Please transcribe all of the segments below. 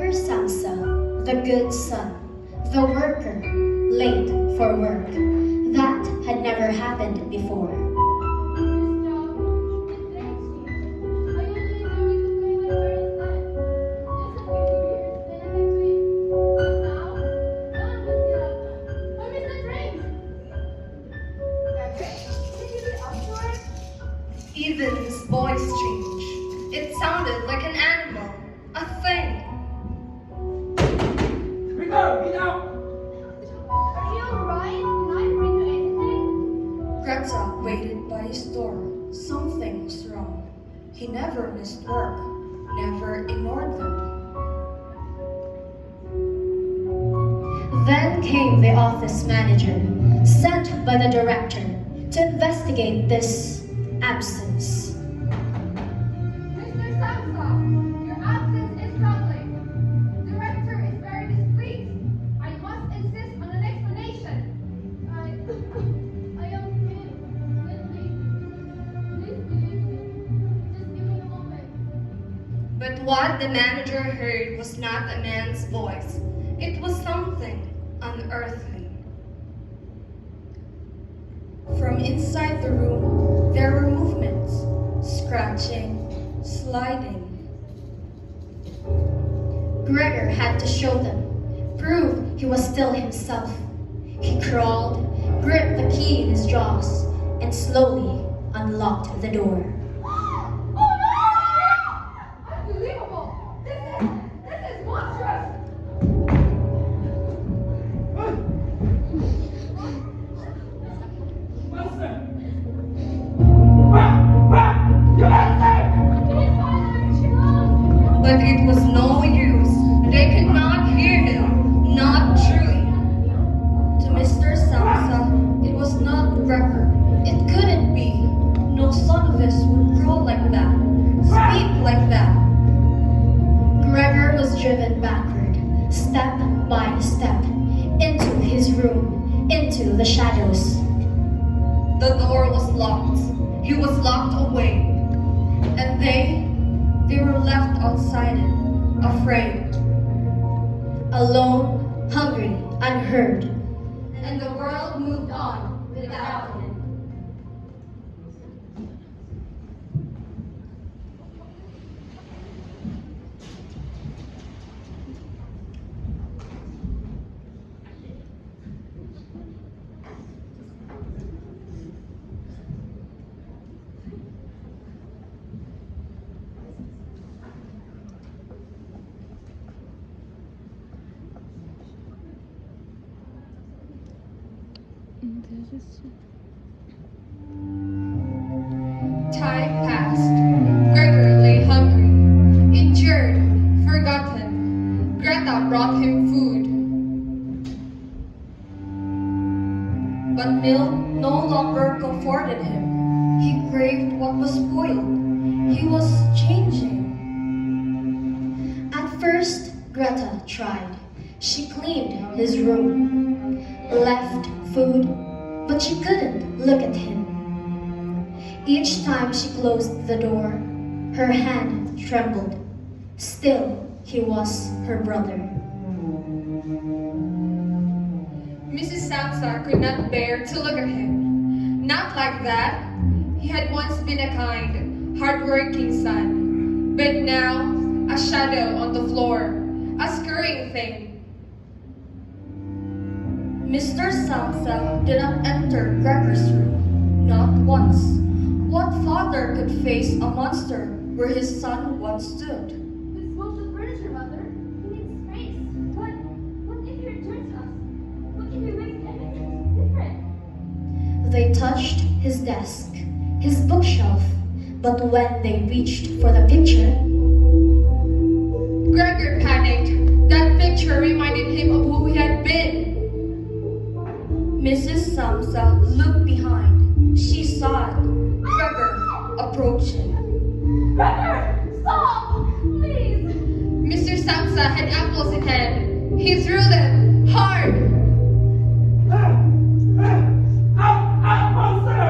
Gregor Samsa, the good son, the worker, late for work. That had never happened before. Even his voice changed. It sounded like an animal, a thing. Rico, get out! Are you alright? Can I bring you anything? Greta waited by his door. Something was wrong. He never missed work, never ignored them. Then came the office manager, sent by the director to investigate this absence. Mr. Samsa, your absence is troubling. The director is very displeased. I must insist on an explanation. I am him. Please believe me. Just give me a moment. But what the manager heard was not a man's voice. It was something unearthly. From inside the room, there were movements, scratching, sliding. Gregor had to show them, prove he was still himself. He crawled, gripped the key in his jaws, and slowly unlocked the door. Oh no! Unbelievable! This is monstrous! But it was no use. They could not hear him, not truly. To Mr. Samsa, it was not Gregor. It couldn't be. No son of his would crawl like that, speak like that. Gregor was driven backward, step by step, into his room, into the shadows. The door was locked. He was locked away. And they were left outside it, afraid. Alone, hungry, unheard. And the world moved on without him. Time passed. Gregor lay hungry, injured, forgotten. Greta brought him food. But milk no longer comforted him. He craved what was spoiled. He was changing. At first, Greta tried. She cleaned his room, left food, but she couldn't look at him. Each time she closed the door, her hand trembled. Still, he was her brother. Mrs. Samsa could not bear to look at him. Not like that. He had once been a kind, hard-working son, but now a shadow on the floor, a scurrying thing. Mr. Samsa did not enter Gregor's room, not once. What father could face a monster where his son once stood? Let's move the furniture, Mother. He needs space. What if he returns us? What if he makes everything different? They touched his desk, his bookshelf, but when they reached for the picture, Gregor panicked. That picture reminded him of who he had been. Mrs. Samsa looked behind. She saw it. Gregor approaching. Gregor! Stop! Please! Mr. Samsa had apples in hand. He threw them hard. Out, monster!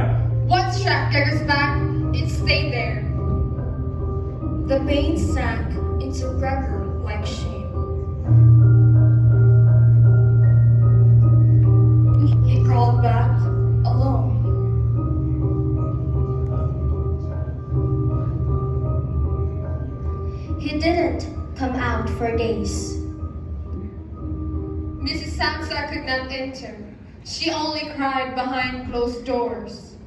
One struck Gregor's back. It stayed there. The pain sank into Gregor like shame. come out for days. Mrs. Samsa could not enter. She only cried behind closed doors.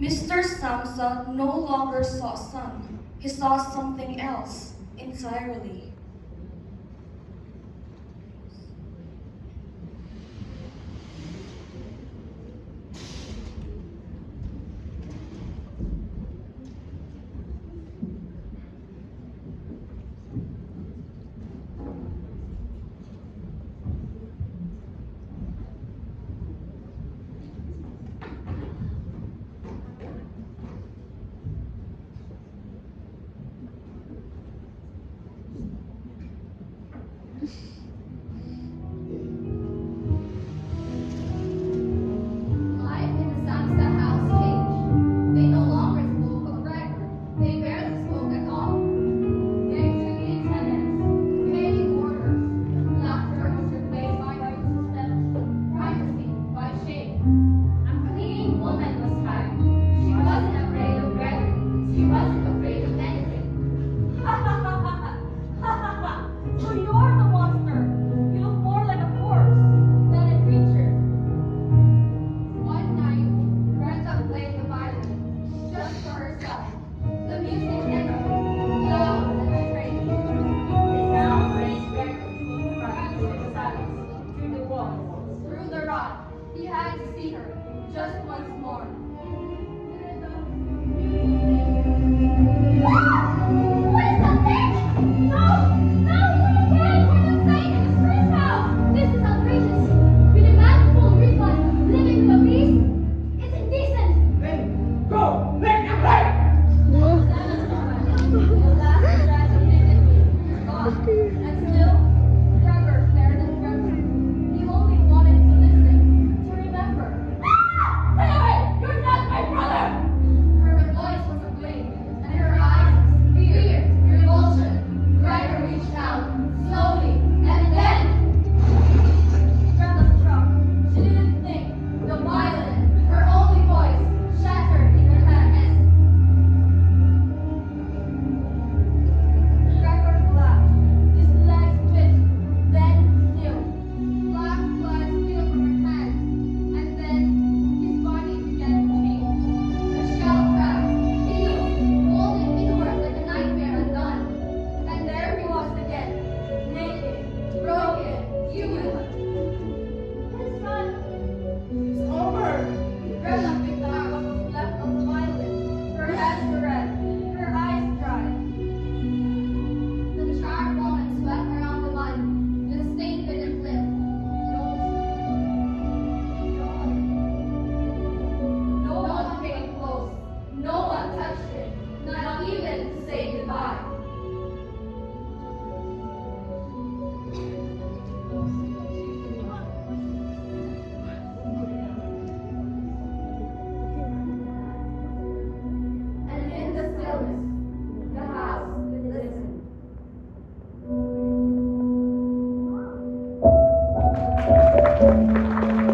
Mr. Samsa no longer saw sun. He saw something else entirely.